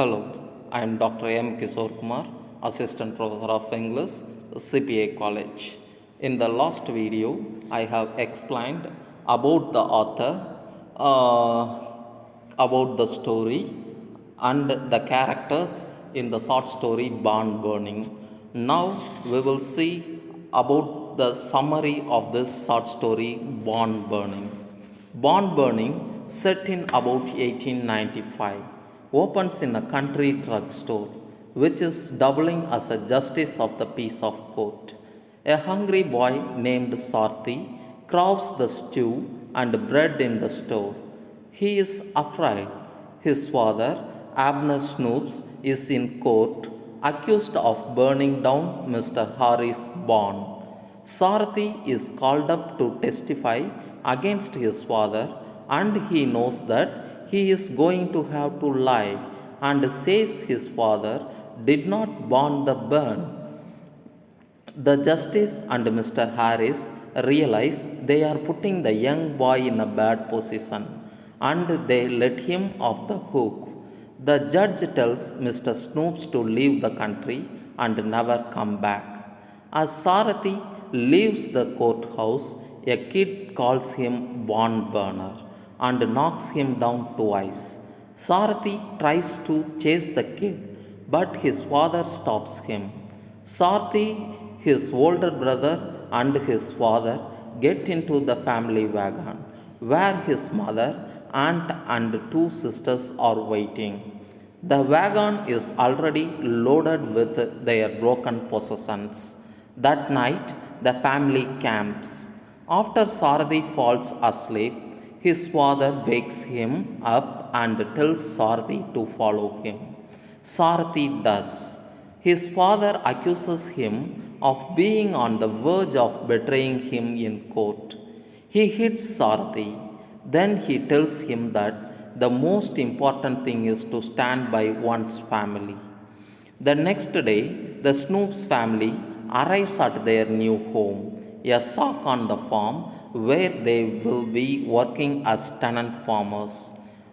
Hello, I am Dr.M. Kishore Kumar, Assistant Professor of English, CPA College. In the last video, I have explained about the author, about the story, and the characters in the short story Barn Burning. Now we will see about the summary of this short story Barn Burning. Barn Burning, set in about 1895, opens in a country drugstore, which is doubling as a justice of the peace of court. A hungry boy named Sarthi craves the stew and bread in the store. He is afraid. His father, Abner Snoops, is in court, accused of burning down Mr. Harry's barn. Sarthi is called up to testify against his father, and he knows that he is going to have to lie and says his father did not burn the burn. The justice and Mr. Harris realize they are putting the young boy in a bad position and they let him off the hook. The judge tells Mr. Snoops to leave the country and never come back. As Sarathi leaves the courthouse, a kid calls him barn burner and knocks him down twice. Sarathi tries to chase the kid, but his father stops him. Sarthi, his older brother, and his father get into the family wagon, where his mother, aunt, and two sisters are waiting. The wagon is already loaded with their broken possessions. That night, the family camps. After Sarthi falls asleep, his father wakes him up and tells Sarthi to follow him. Sarthi does. His father accuses him of being on the verge of betraying him in court. He hits Sarthi. Then he tells him that the most important thing is to stand by one's family. The next day, the Snoops family arrives at their new home, a sock on the farm where they will be working as tenant farmers.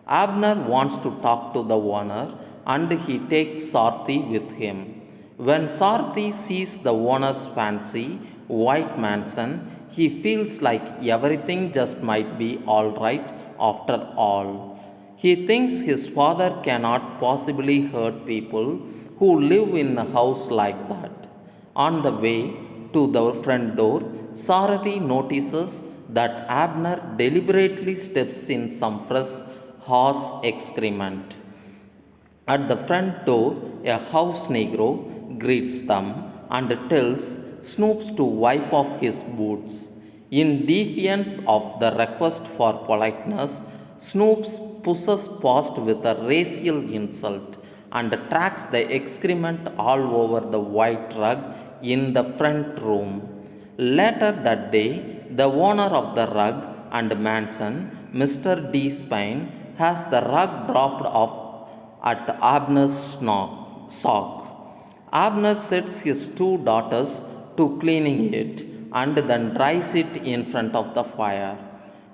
Abner wants to talk to the owner and he takes Sarthi with him. When Sarthi sees the owner's fancy white mansion, he feels like everything just might be alright after all. He thinks his father cannot possibly hurt people who live in a house like that. On the way to the front door, Sarathi notices that Abner deliberately steps in some fresh horse excrement. At the front door, a house negro greets them and tells Snoops to wipe off his boots. In defiance of the request for politeness, Snoops pushes past with a racial insult and tracks the excrement all over the white rug in the front room. Later that day, the owner of the rug and mansion, Mr. D. Spine, has the rug dropped off at Abner's sock. Abner sets his two daughters to cleaning it and then dries it in front of the fire.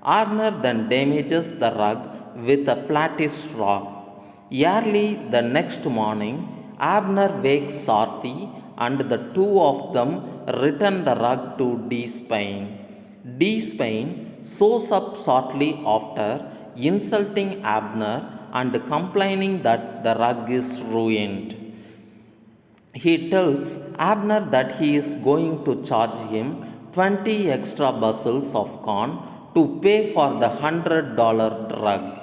Abner then damages the rug with a flattish rock. Early the next morning, Abner wakes Sarthi and the two of them return the rug to D. Spain. D. Spain shows up shortly after, insulting Abner and complaining that the rug is ruined. He tells Abner that he is going to charge him 20 extra bushels of corn to pay for the $100 rug.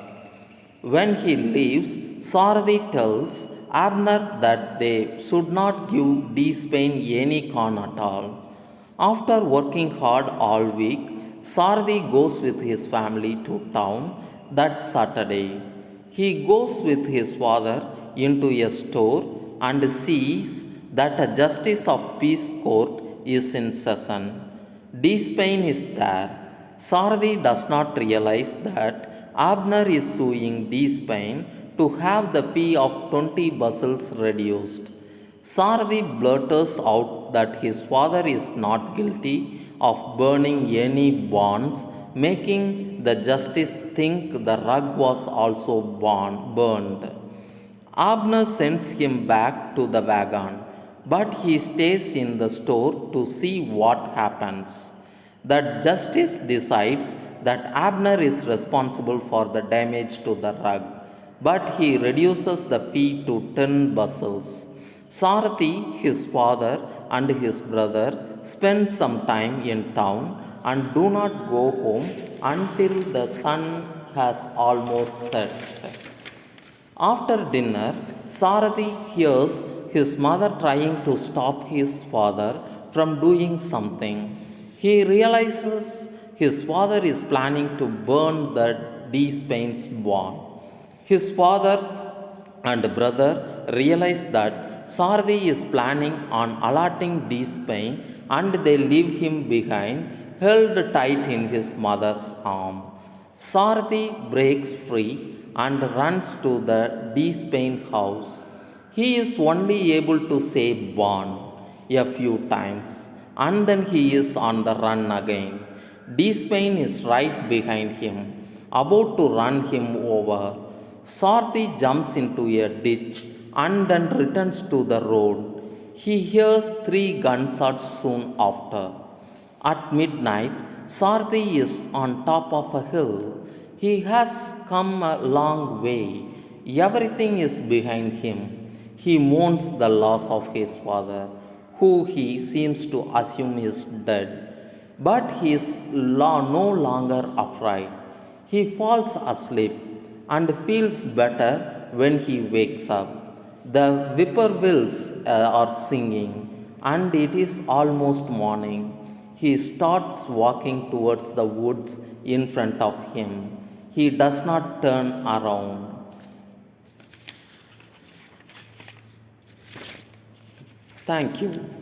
When he leaves, Sarthi tells Abner that they should not give D. Spain any corn at all. After working hard all week, Sarthi goes with his family to town that Saturday. He goes with his father into a store and sees that a justice of peace court is in session. D. Spain is there. Sarthi does not realize that Abner is suing D. Spain to have the fee of 20 bushels reduced. Sarthi blurts out that his father is not guilty of burning any bonds, making the justice think the rug was also burned. Abner sends him back to the wagon, but he stays in the store to see what happens. The justice decides that Abner is responsible for the damage to the rug, but he reduces the fee to 10 bushels. Sarathi, his father, and his brother spend some time in town and do not go home until the sun has almost set. After dinner, Sarathi hears his mother trying to stop his father from doing something. He realizes his father is planning to burn the Spain's barn. His father and brother realize that Sarathi is planning on allotting Spain and they leave him behind, held tight in his mother's arm. Sarathi breaks free and runs to the Spain house. He is only able to say "born" a few times and then he is on the run again. Spain is right behind him, about to run him over. Sarathi jumps into a ditch and then returns to the road. He hears three gunshots soon after. At midnight, Sarthi is on top of a hill. He has come a long way. Everything is behind him. He mourns the loss of his father, who he seems to assume is dead. But he is no longer afraid. He falls asleep and feels better when he wakes up. The whippoorwills are singing, and it is almost morning. He starts walking towards the woods in front of him. He does not turn around. Thank you.